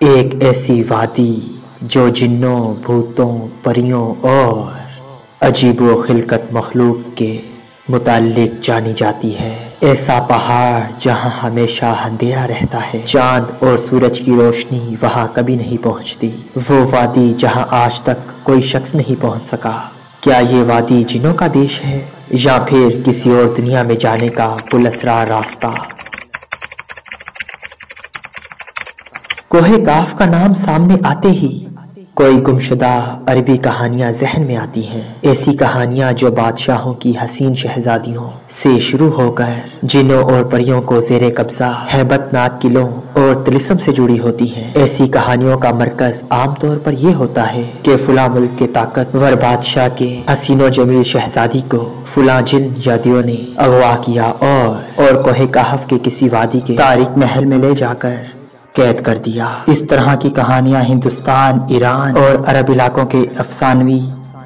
ایک ایسی وادی جو جنوں، بھوتوں، پریوں اور عجیب و خلقت مخلوق کے متعلق جانی جاتی ہے۔ ایسا پہاڑ جہاں ہمیشہ اندھیرا رہتا ہے، چاند اور سورج کی روشنی وہاں کبھی نہیں پہنچتی۔ وہ وادی جہاں آج تک کوئی شخص نہیں پہنچ سکا۔ کیا یہ وادی جنوں کا دیش ہے یا پھر کسی اور دنیا میں جانے کا پل اسرار راستہ؟ کوہ کاف کا نام سامنے آتے ہی کوئی گمشدہ عربی کہانیاں ذہن میں آتی ہیں۔ ایسی کہانیاں جو بادشاہوں کی حسین شہزادیوں سے شروع ہو کر جنوں اور پریوں کو زیر قبضہ ہیبت ناک قلعوں اور طلسم سے جڑی ہوتی ہیں۔ ایسی کہانیوں کا مرکز عام طور پر یہ ہوتا ہے کہ فلاں ملک کے طاقتور بادشاہ کے حسین و جمیل شہزادی کو فلاں جن یا دیو نے اغوا کیا اور کوہ کہف کے کسی وادی کے تاریک محل میں لے جا کر قید کر دیا۔ اس طرح کی کہانیاں ہندوستان، ایران اور عرب علاقوں کے افسانوی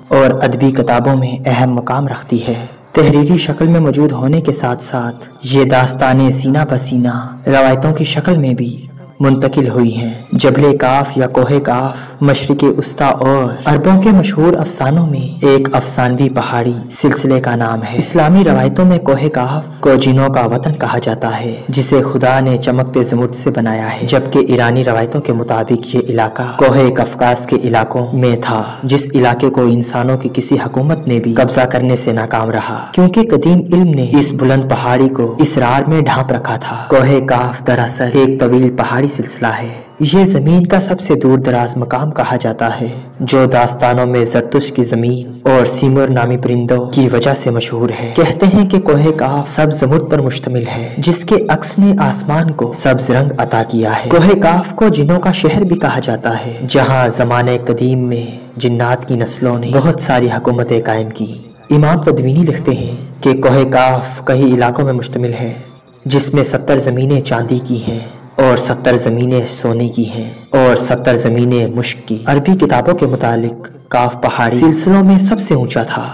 اور ادبی کتابوں میں اہم مقام رکھتی ہے۔ تحریری شکل میں موجود ہونے کے ساتھ ساتھ یہ داستانیں سینہ بسینہ روایتوں کی شکل میں بھی منتقل ہوئی ہیں۔ جبل کاف یا کوہ کاف مشرق وسطیٰ اور عربوں کے مشہور افسانوں میں ایک افسانوی پہاڑی سلسلے کا نام ہے۔ اسلامی روایتوں میں کوہ کاف کو جنوں کا وطن کہا جاتا ہے جسے خدا نے چمکتے زمرد سے بنایا ہے، جبکہ ایرانی روایتوں کے مطابق یہ علاقہ کوہ قفقاز کے علاقوں میں تھا، جس علاقے کو انسانوں کی کسی حکومت نے بھی قبضہ کرنے سے ناکام رہا کیونکہ قدیم علم نے اس بلند پہاڑی کو اسرار میں ڈھانپ رکھا تھا۔ کوہ کاف دراصل ایک طویل پہاڑی سلسلہ ہے۔ یہ زمین کا سب سے دور دراز مقام کہا جاتا ہے جو داستانوں میں زرتشت کی زمین اور سیمور نامی پرندوں کی وجہ سے مشہور ہے۔ کہتے ہیں کہ کوہ کاف سبز زمرد پر مشتمل ہے جس کے عکس نے آسمان کو سبز رنگ عطا کیا ہے۔ کوہ کاف کو جنوں کا شہر بھی کہا جاتا ہے جہاں زمانے قدیم میں جنات کی نسلوں نے بہت ساری حکومتیں قائم کی۔ امام تدوینی لکھتے ہیں کہ کوہ کاف کئی علاقوں میں مشتمل ہے جس میں 70 زمینیں چاندی کی ہیں اور 70 زمینیں سونے کی ہیں اور 70 زمینیں مشک کی۔ عربی کتابوں کے مطابق کاف پہاڑی سلسلوں میں سب سے اونچا تھا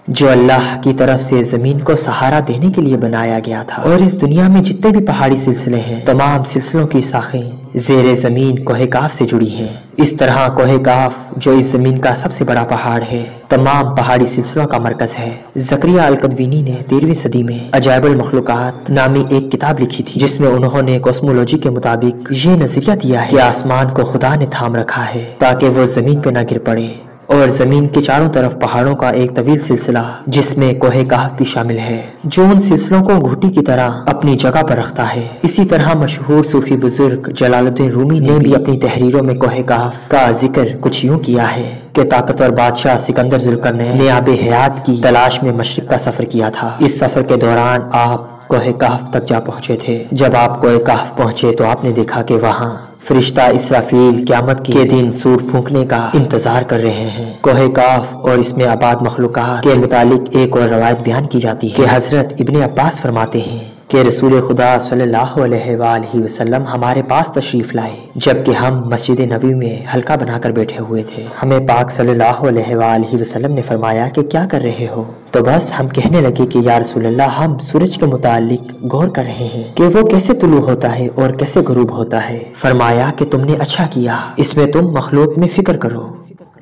جو اللہ کی طرف سے زمین کو سہارا دینے کے لیے بنایا گیا تھا، اور اس دنیا میں جتنے بھی پہاڑی سلسلے ہیں تمام سلسلوں کی شاخیں زیر زمین کوہ کاف سے جڑی ہیں۔ اس طرح کوہ کاف جو اس زمین کا سب سے بڑا پہاڑ ہے تمام پہاڑی سلسلوں کا مرکز ہے۔ زکریا القدوینی نے 13ویں صدی میں عجائب المخلوقات نامی ایک کتاب لکھی تھی جس میں انہوں نے کوسمولوجی کے مطابق یہ نظریہ دیا ہے کہ آسمان کو خدا نے تھام رکھا ہے تاکہ وہ زمین پہ نہ گر پڑے، اور زمین کے چاروں طرف پہاڑوں کا ایک طویل سلسلہ جس میں کوہ کاف بھی شامل ہے جو ان سلسلوں کو گھوٹی کی طرح اپنی جگہ پر رکھتا ہے۔ اسی طرح مشہور صوفی بزرگ جلال الدین رومی نے بھی اپنی تحریروں میں کوہ کاف کا ذکر کچھ یوں کیا ہے کہ طاقتور بادشاہ سکندر ذوالقرنین نے آب حیات کی تلاش میں مشرق کا سفر کیا تھا۔ اس سفر کے دوران آپ کوہ کاف تک جا پہنچے تھے۔ جب آپ کوہ کاف پہنچے تو آپ نے دیکھا کہ وہاں فرشتہ اسرافیل قیامت کے دن سور پھونکنے کا انتظار کر رہے ہیں۔ کوہ کاف اور اس میں آباد مخلوقات کے متعلق ایک اور روایت بیان کی جاتی ہے کہ حضرت ابن عباس فرماتے ہیں کہ رسول خدا صلی اللہ علیہ وآلہ وسلم ہمارے پاس تشریف لائے جبکہ ہم مسجد نبوی میں حلقہ بنا کر بیٹھے ہوئے تھے۔ ہمیں پاک صلی اللہ علیہ وآلہ وسلم نے فرمایا کہ کیا کر رہے ہو؟ تو بس ہم کہنے لگے کہ یا رسول اللہ ہم سورج کے متعلق غور کر رہے ہیں کہ وہ کیسے طلوع ہوتا ہے اور کیسے غروب ہوتا ہے۔ فرمایا کہ تم نے اچھا کیا، اس میں تم مخلوق میں فکر کرو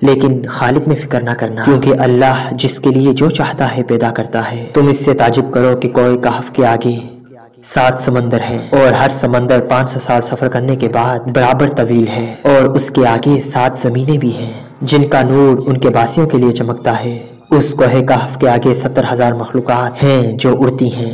لیکن خالق میں فکر نہ کرنا، کیونکہ اللہ جس کے لیے جو چاہتا ہے پیدا کرتا ہے۔ تم اس سے تعجب کرو کہ کوہ کاف کے آگے 7 سمندر ہیں اور ہر سمندر 500 سال سفر کرنے کے بعد برابر طویل ہے، اور اس کے آگے 7 زمینیں بھی ہیں جن کا نور ان کے باسیوں کے لیے چمکتا ہے۔ اس کوہ کاف کے آگے 70,000 مخلوقات ہیں جو اڑتی ہیں،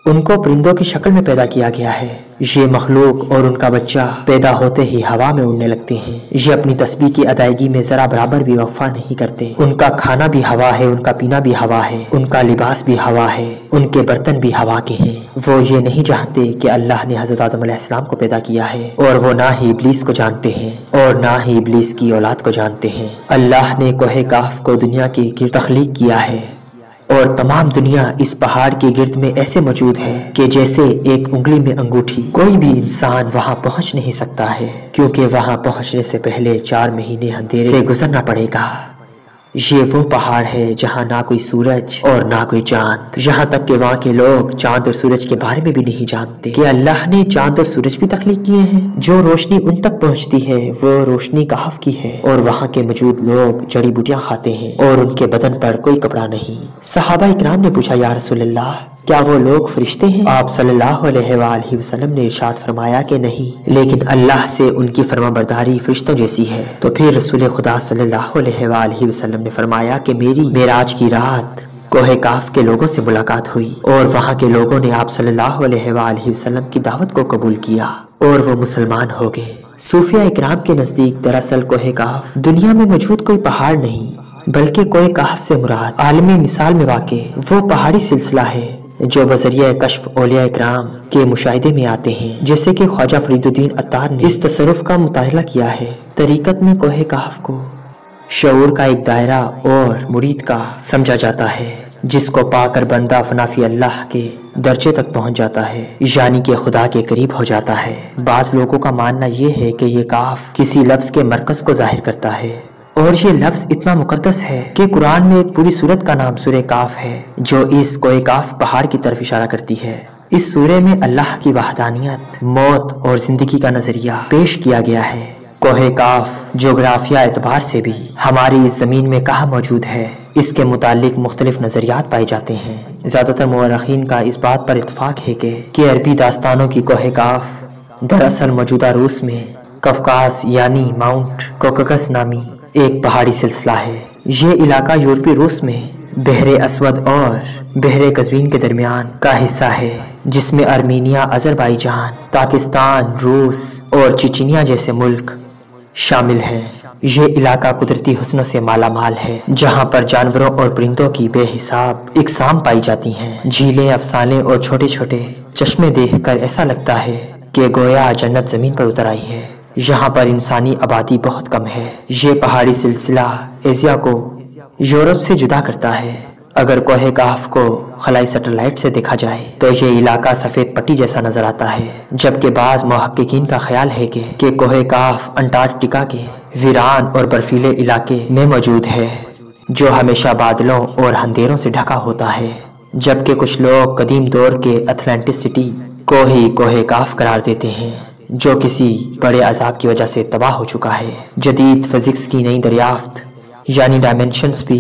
ان کو پرندوں کی شکل میں پیدا کیا گیا ہے۔ یہ مخلوق اور ان کا بچہ پیدا ہوتے ہی ہوا میں اڑنے لگتے ہیں۔ یہ اپنی تسبیح کی ادائیگی میں ذرا برابر بھی وقفہ نہیں کرتے۔ ان کا کھانا بھی ہوا ہے، ان کا پینا بھی ہوا ہے، ان کا لباس بھی ہوا ہے، ان کے برتن بھی ہوا کے ہیں۔ وہ یہ نہیں جانتے کہ اللہ نے حضرت آدم علیہ السلام کو پیدا کیا ہے، اور وہ نہ ہی ابلیس کو جانتے ہیں اور نہ ہی ابلیس کی اولاد کو جانتے ہیں۔ اللہ نے کوہ کاف کو دنیا کے گرد تخلیق کیا ہے، اور تمام دنیا اس پہاڑ کے گرد میں ایسے موجود ہے کہ جیسے ایک انگلی میں انگوٹھی۔ کوئی بھی انسان وہاں پہنچ نہیں سکتا ہے کیونکہ وہاں پہنچنے سے پہلے 4 مہینے اندھیرے سے گزرنا پڑے گا۔ یہ وہ پہاڑ ہے جہاں نہ کوئی سورج اور نہ کوئی چاند، یہاں تک کہ وہاں کے لوگ چاند اور سورج کے بارے میں بھی نہیں جانتے کہ اللہ نے چاند اور سورج بھی تخلیق کیے ہیں۔ جو روشنی ان تک پہنچتی ہے وہ روشنی کہف کی ہے، اور وہاں کے موجود لوگ جڑی بوٹیاں کھاتے ہیں اور ان کے بدن پر کوئی کپڑا نہیں۔ صحابہ اکرام نے پوچھا، یا رسول اللہ، کیا وہ لوگ فرشتے ہیں؟ آپ صلی اللہ علیہ وآلہ وسلم نے ارشاد فرمایا کہ نہیں، لیکن اللہ سے ان کی فرمانبرداری فرشتوں جیسی ہے۔ تو پھر رسول خدا صلی اللہ علیہ وآلہ وسلم نے فرمایا کہ میری معراج کی رات کوہ کاف کے لوگوں سے ملاقات ہوئی، اور وہاں کے لوگوں نے آپ صلی اللہ علیہ وآلہ وسلم کی دعوت کو قبول کیا اور وہ مسلمان ہو گئے۔ صوفیہ اکرام کے نزدیک دراصل کوہ کاف دنیا میں موجود کوئی پہاڑ نہیں، بلکہ کوہ کاف سے مراد عالمی مثال میں واقع وہ پہاڑی سلسلہ ہے جو بذریعہ کشف اولیاء اکرام کے مشاہدے میں آتے ہیں، جیسے کہ خواجہ فرید الدین عطار نے اس تصرف کا مطالعہ کیا ہے۔ طریقت میں کوہ کاف کو شعور کا ایک دائرہ اور مرید کا سمجھا جاتا ہے، جس کو پا کر بندہ فنافی اللہ کے درجے تک پہنچ جاتا ہے، یعنی کہ خدا کے قریب ہو جاتا ہے۔ بعض لوگوں کا ماننا یہ ہے کہ یہ کاف کسی لفظ کے مرکز کو ظاہر کرتا ہے، اور یہ لفظ اتنا مقدس ہے کہ قرآن میں ایک پوری سورت کا نام سورہ کاف ہے، جو اس کوہ کاف پہاڑ کی طرف اشارہ کرتی ہے۔ اس سورے میں اللہ کی وحدانیت، موت اور زندگی کا نظریہ پیش کیا گیا ہے۔ کوہ کاف جغرافیہ اعتبار سے بھی ہماری اس زمین میں کہاں موجود ہے، اس کے متعلق مختلف نظریات پائے جاتے ہیں۔ زیادہ تر مورخین کا اس بات پر اتفاق ہے کہ عربی داستانوں کی کوہ کاف دراصل موجودہ روس میں کفکاز یعنی ماؤنٹ کوککس نامی ایک پہاڑی سلسلہ ہے۔ یہ علاقہ یورپی روس میں بحر اسود اور بحر قزوین کے درمیان کا حصہ ہے، جس میں ارمینیا، آذربائیجان، پاکستان، روس اور چچینیا جیسے ملک شامل ہیں۔ یہ علاقہ قدرتی حسنوں سے مالا مال ہے، جہاں پر جانوروں اور پرندوں کی بے حساب اقسام پائی جاتی ہیں۔ جھیلیں، افسانے اور چھوٹے چھوٹے چشمے دیکھ کر ایسا لگتا ہے کہ گویا جنت زمین پر اتر آئی ہے۔ یہاں پر انسانی آبادی بہت کم ہے۔ یہ پہاڑی سلسلہ ایشیا کو یورپ سے جدا کرتا ہے۔ اگر کوہ کاف کو خلائی سیٹلائٹ سے دیکھا جائے تو یہ علاقہ سفید پٹی جیسا نظر آتا ہے، جبکہ بعض محققین کا خیال ہے کہ کوہ کاف انٹارکٹیکا کے ویران اور برفیلے علاقے میں موجود ہے، جو ہمیشہ بادلوں اور اندھیروں سے ڈھکا ہوتا ہے، جبکہ کچھ لوگ قدیم دور کے اٹلانٹس سٹی کو ہی کوہ کاف قرار دیتے ہیں، جو کسی بڑے عذاب کی وجہ سے تباہ ہو چکا ہے۔ جدید فزکس کی نئی دریافت یعنی ڈائمینشنز بھی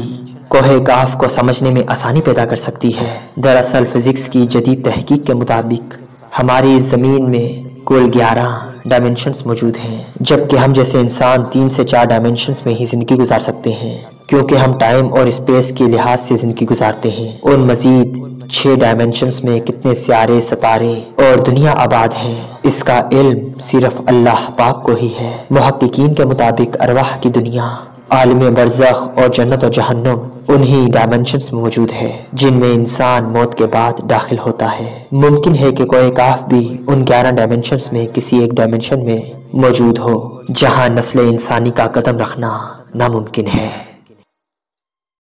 کوہ کاف کو سمجھنے میں آسانی پیدا کر سکتی ہے۔ دراصل فزکس کی جدید تحقیق کے مطابق ہماری زمین میں کل 11 ڈائمینشنز موجود ہیں، جبکہ ہم جیسے انسان 3 سے 4 ڈائمینشنز میں ہی زندگی گزار سکتے ہیں، کیونکہ ہم ٹائم اور اسپیس کے لحاظ سے زندگی گزارتے ہیں۔ اور مزید 6 ڈائمینشنز میں کتنے سیارے، ستارے اور دنیا آباد ہیں، اس کا علم صرف اللہ پاک کو ہی ہے۔ محققین کے مطابق ارواح کی دنیا، عالم برزخ اور جنت و جہنم انہی ڈائمینشنز میں موجود ہے، جن میں انسان موت کے بعد داخل ہوتا ہے۔ ممکن ہے کہ کوہ کاف بھی ان 11 ڈائمینشنز میں کسی ایک ڈائمینشن میں موجود ہو، جہاں نسل انسانی کا قدم رکھنا ناممکن ہے۔